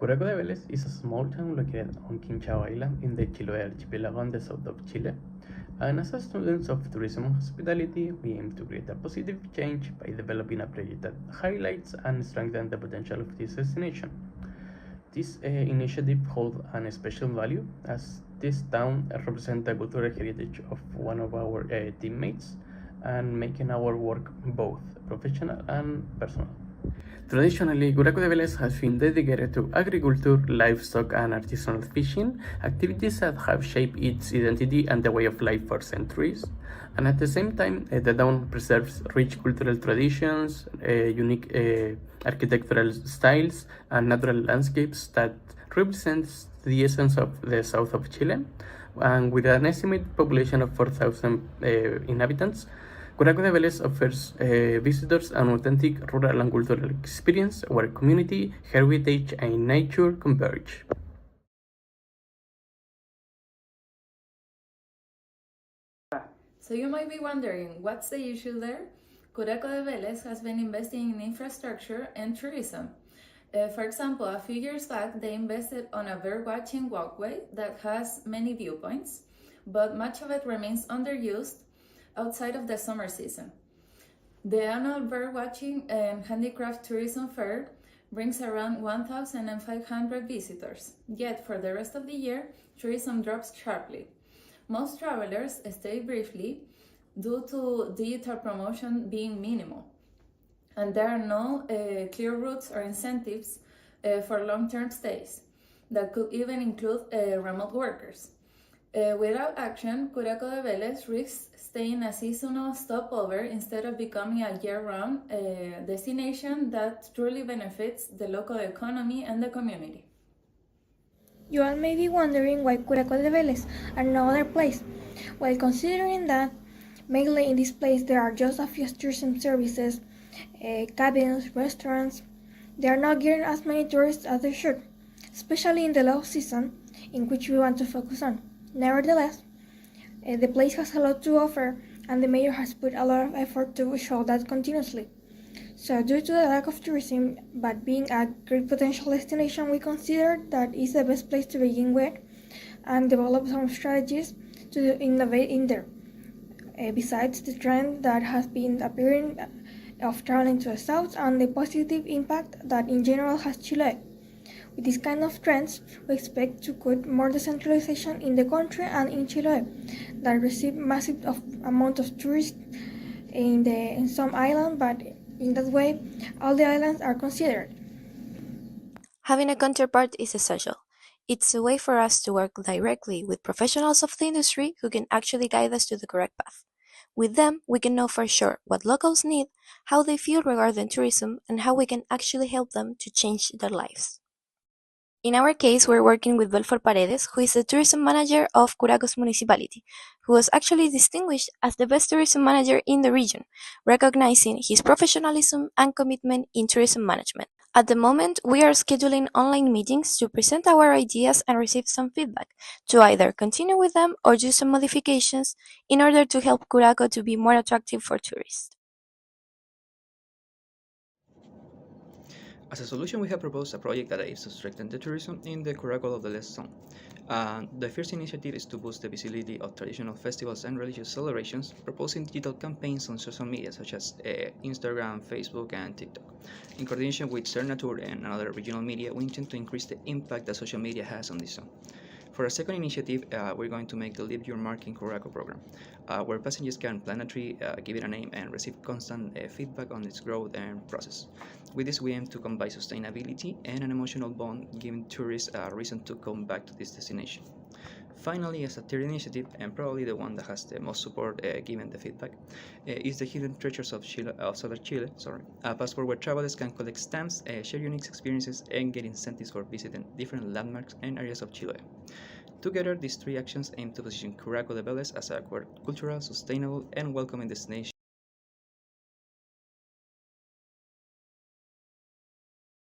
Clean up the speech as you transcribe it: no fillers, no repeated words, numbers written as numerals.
Curaco de Velez is a small town located on Quinchao Island in the Chiloé archipelago on the south of Chile. And as a students of tourism and hospitality, we aim to create a positive change by developing a project that highlights and strengthens the potential of this destination. This initiative holds an special value as this town represents the cultural heritage of one of our teammates and making our work both professional and personal. Traditionally, Curaco de Velez has been dedicated to agriculture, livestock, and artisanal fishing, activities that have shaped its identity and the way of life for centuries. And at the same time, the town preserves rich cultural traditions, unique architectural styles, and natural landscapes that represents the essence of the south of Chile. And with an estimated population of 4,000 inhabitants, Curaco de Velez offers visitors an authentic rural and cultural experience where community, heritage, and nature converge. So you might be wondering, what's the issue there? Curaco de Velez has been investing in infrastructure and tourism. For example, a few years back, they invested on a bird-watching walkway that has many viewpoints, but much of it remains underused outside of the summer season. The annual birdwatching and handicraft tourism fair brings around 1,500 visitors, yet for the rest of the year, tourism drops sharply. Most travelers stay briefly due to digital promotion being minimal, and there are no clear routes or incentives for long-term stays that could even include remote workers. Without action, Curaco de Velez risks staying a seasonal stopover instead of becoming a year-round destination that truly benefits the local economy and the community. You all may be wondering why Curaco de Velez and no other place. While considering that mainly in this place there are just a few tourism services, cabins, restaurants, they are not getting as many tourists as they should, especially in the low season in which we want to focus on. Nevertheless, the place has a lot to offer, and the mayor has put a lot of effort to show that continuously. So due to the lack of tourism, but being a great potential destination, we consider that it's the best place to begin with and develop some strategies to innovate in there. Besides the trend that has been appearing of traveling to the south and the positive impact that in general has Chile. With these kind of trends, we expect to put more decentralization in the country and in Chile that receive massive amount of tourists in some islands, but in that way, all the islands are considered. Having a counterpart is essential. It's a way for us to work directly with professionals of the industry who can actually guide us to the correct path. With them, we can know for sure what locals need, how they feel regarding tourism, and how we can actually help them to change their lives. In our case, we're working with Belfor Paredes, who is the tourism manager of Curaco's municipality, who was actually distinguished as the best tourism manager in the region, recognizing his professionalism and commitment in tourism management. At the moment, we are scheduling online meetings to present our ideas and receive some feedback, to either continue with them or do some modifications in order to help Curaco to be more attractive for tourists. As a solution, we have proposed a project that aims to strengthen the tourism in the Curaco of the Velez zone. The first initiative is to boost the visibility of traditional festivals and religious celebrations, proposing digital campaigns on social media such as Instagram, Facebook, and TikTok. In coordination with Cernatur and other regional media, we intend to increase the impact that social media has on this zone. For a second initiative, we're going to make the Leave Your Mark in Curaco program, where passengers can plant a tree, give it a name, and receive constant feedback on its growth and process. With this, we aim to combine sustainability and an emotional bond, giving tourists a reason to come back to this destination. Finally, as a third initiative, and probably the one that has the most support given the feedback, is the Hidden Treasures of Southern Chile, a passport where travelers can collect stamps, share unique experiences, and get incentives for visiting different landmarks and areas of Chile. Together, these three actions aim to position Curaco de Velez as a cultural, sustainable, and welcoming destination